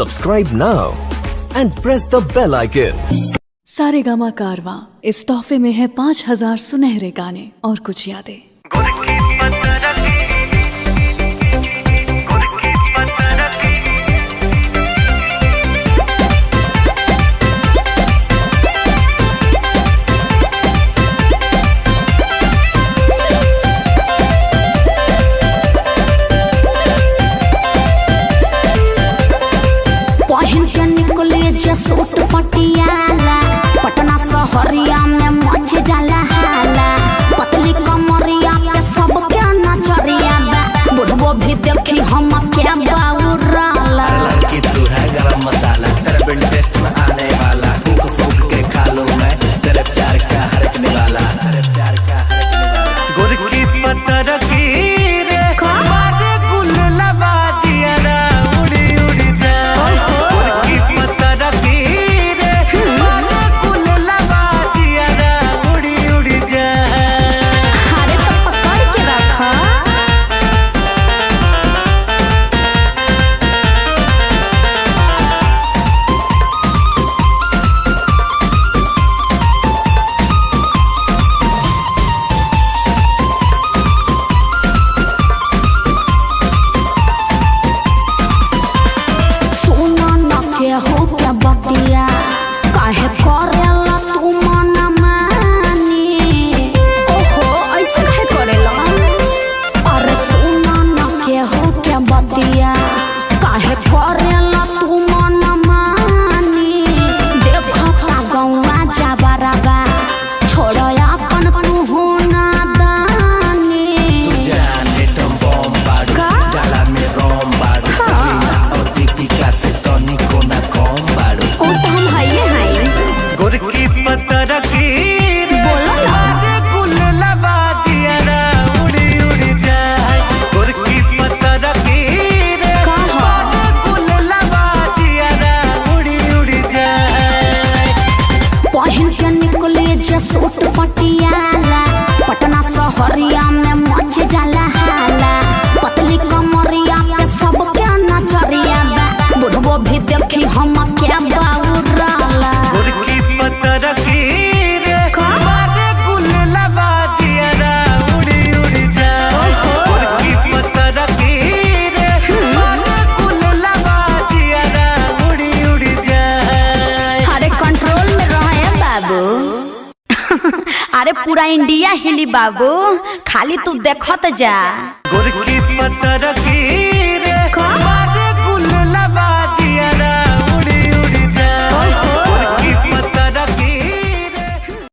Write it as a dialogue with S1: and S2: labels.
S1: Subscribe now and press the bell icon.
S2: Saregama कारवां इस तोहफे में है 5000 सुनहरे गाने और कुछ यादें।
S3: सूट पटियाला पटना शहरिया में मच जाला हाला, पतली कमरिया पे सब क्या नजरिया बा, बुढ़बो भी देखी हम क्या बाउराला।
S4: लड़की तू है गरम मसाला, तेरे बिन टेस्ट में आने वाला, फूक फूक के खा लूं मैं तेरे प्यार का हरकने वाला, तेरे प्यार का हरकने वाला। गोरकी पत्थर की रे बादे गुल लबाजिया ना उड़ी उड़ी जा, गोरकी पत्थर की रे बादे गुल लबाजिया ना उड़ी उड़ी जा।
S3: अरे तो पकड़ के रखा। हो क्या बतिया काहे करेला तू मन मानी, ओहो ऐसे काहे करेला। अरे सुना न के हो क्या बतिया काहे करेला तू मन मानी, देखो का गौवा जाबरगा छोड़ो अपन तू हो ना दानी।
S4: तू जाने तुम बम बाड़ू जाला में रोम बाड़ू, करीना और दीपिका से टोनी को ना कम बाड़ू।
S3: ओ तो हम हाइए हाइए
S4: गोरकी पत्थर की
S3: बोलो ना।
S4: बादे गुल लबाजिया ना उड़ी उड़ी जाए, गोरकी पत्थर की रे बादे गुल लबाजिया ना उड़ी उड़ी जाए।
S3: पहन के निकले जे सूट पटियाला पटना शहरिया में मच जाला हाला, पतली कमरिया पे सब क्या नजरिया बा, बुढ़बो भी देखी हम क्या बाउराला।
S4: गोरकी पत्थर की रे बादे गुल लबाजिया ना उड़ी उड़ी जाए, गोरकी पत्थर की रे बादे गुल लबाजिया ना उड़ी उड़ी जाए।
S3: अरे कंट्रोल में रहे बाबू। अरे पूरा इंडिया हिली बाबू, खाली तू देखत जा।
S4: गोरकी पत्थर की